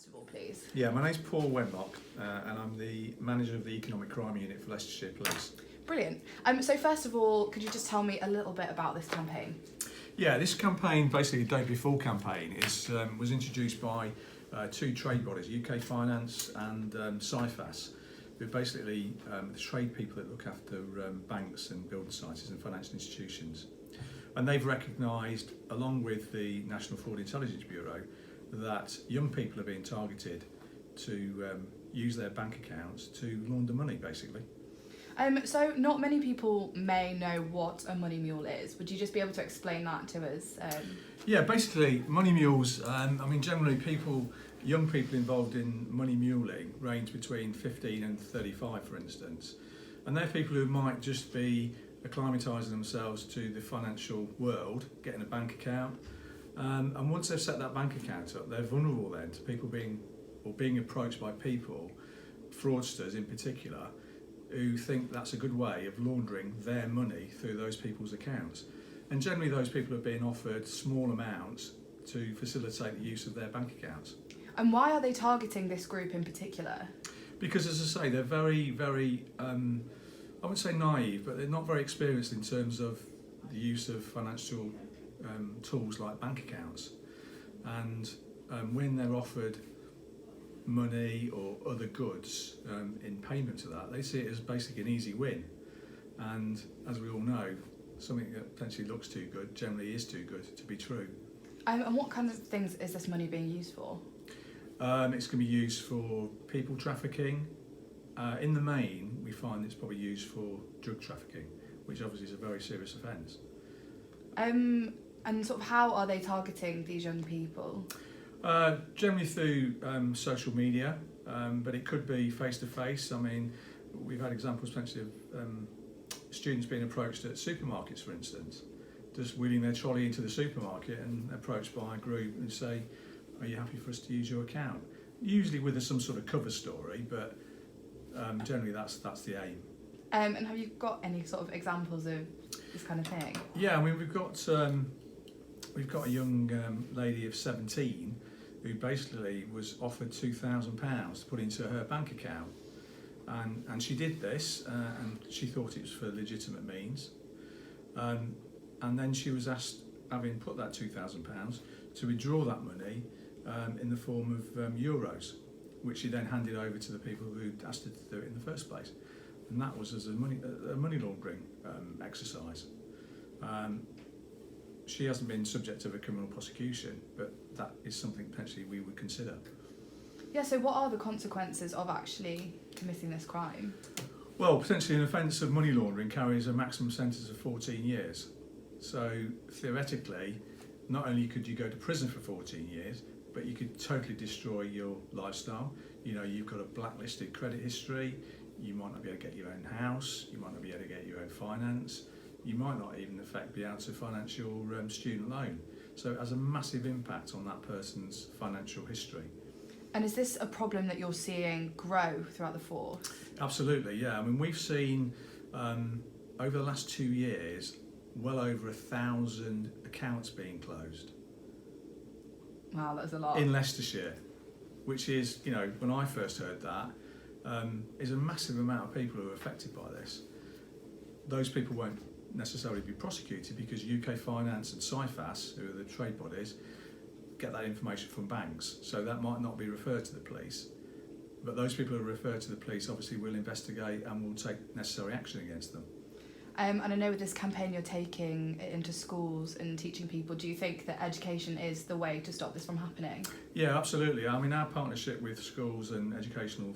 first of all, please? Yeah, my name's Paul Wenlock, and I'm the manager of the Economic Crime Unit for Leicestershire Police. Brilliant. So first of all, could you just tell me a little bit about this campaign? Yeah, this campaign, basically a Don't Be Fooled campaign, was introduced by two trade bodies, UK Finance and Cifas, who are basically the trade people that look after banks and building societies and financial institutions. And they've recognised, along with the National Fraud Intelligence Bureau, that young people are being targeted to use their bank accounts to launder money, basically. So not many people may know what a money mule is. Would you just be able to explain that to us? Yeah, basically, money mules, generally young people involved in money muling range between 15 and 35, for instance. And they're people who might just be acclimatising themselves to the financial world, getting a bank account. And once they've set that bank account up, they're vulnerable then to people being approached by people, fraudsters in particular, who think that's a good way of laundering their money through those people's accounts. And generally those people are being offered small amounts to facilitate the use of their bank accounts. And why are they targeting this group in particular? Because, as I say, they're very, very, I wouldn't say naive, but they're not very experienced in terms of the use of financial tools like bank accounts. And when they're offered money or other goods in payment to that, they see it as basically an easy win. And as we all know, something that potentially looks too good generally is too good to be true. And what kind of things is this money being used for? It's going to be used for people trafficking. In the main, we find it's probably used for drug trafficking, which obviously is a very serious offence. And sort of how are they targeting these young people? Generally through social media, but it could be face-to-face. I mean, we've had examples potentially of students being approached at supermarkets, for instance, just wheeling their trolley into the supermarket and approached by a group and say, "Are you happy for us to use your account?" Usually with some sort of cover story, but generally that's the aim. And have you got any sort of examples of this kind of thing? Yeah, I mean we've got a young lady of 17 who basically was offered £2,000 to put into her bank account, and she did this, and she thought it was for legitimate means, and then she was asked, having put that £2,000, to withdraw that money in the form of euros, which she then handed over to the people who asked her to do it in the first place, and that was as a money laundering exercise. She hasn't been subject of a criminal prosecution, but that is something potentially we would consider. Yeah, so what are the consequences of actually committing this crime? Well, potentially an offence of money laundering carries a maximum sentence of 14 years. So theoretically, not only could you go to prison for 14 years, but you could totally destroy your lifestyle. You know, you've got a blacklisted credit history, you might not be able to get your own house, you might not be able to get your own finance, you might not even be able to finance your student loan. So it has a massive impact on that person's financial history. And is this a problem that you're seeing grow throughout the force? Absolutely, yeah. I mean, we've seen over the last 2 years, well over 1,000 accounts being closed. Wow, that's a lot. In Leicestershire, which is, you know, when I first heard that, is a massive amount of people who are affected by this. Those people won't necessarily be prosecuted because UK Finance and Cifas, who are the trade bodies, get that information from banks, so that might not be referred to the police. But those people who are referred to the police obviously will investigate and will take necessary action against them. And I know with this campaign you're taking it into schools and teaching people. Do you think that education is the way to stop this from happening? Yeah, absolutely. I mean, our partnership with schools and educational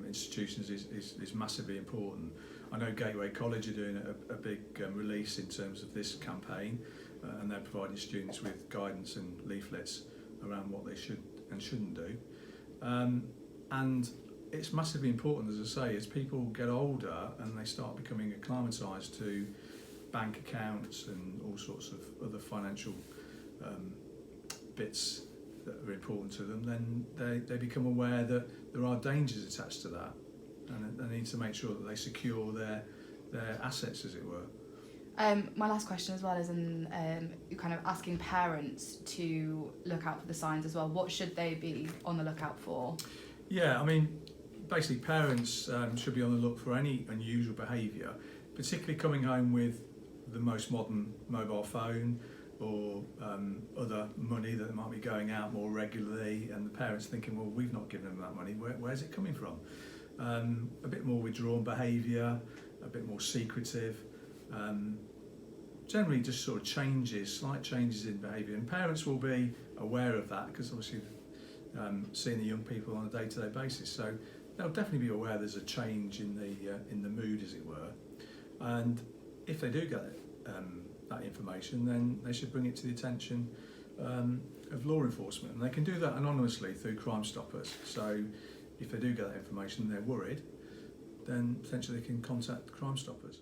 institutions is massively important. I know Gateway College are doing a big release in terms of this campaign, and they're providing students with guidance and leaflets around what they should and shouldn't do. And it's massively important, as I say, as people get older and they start becoming acclimatised to bank accounts and all sorts of other financial bits that are important to them, then they become aware that there are dangers attached to that, and they need to make sure that they secure their assets, as it were. My last question as well is in kind of asking parents to look out for the signs as well. What should they be on the lookout for? Yeah, I mean, basically parents should be on the look for any unusual behaviour, particularly coming home with the most modern mobile phone or other money that might be going out more regularly, and the parents thinking, well, we've not given them that money, where's it coming from? A bit more withdrawn behaviour, a bit more secretive, generally just sort of slight changes in behaviour, and parents will be aware of that because obviously seeing the young people on a day-to-day basis, so they'll definitely be aware there's a change in the mood, as it were, and if they do get that information, then they should bring it to the attention of law enforcement, and they can do that anonymously through Crime Stoppers. So if they do get that information and they're worried, then potentially they can contact Crime Stoppers.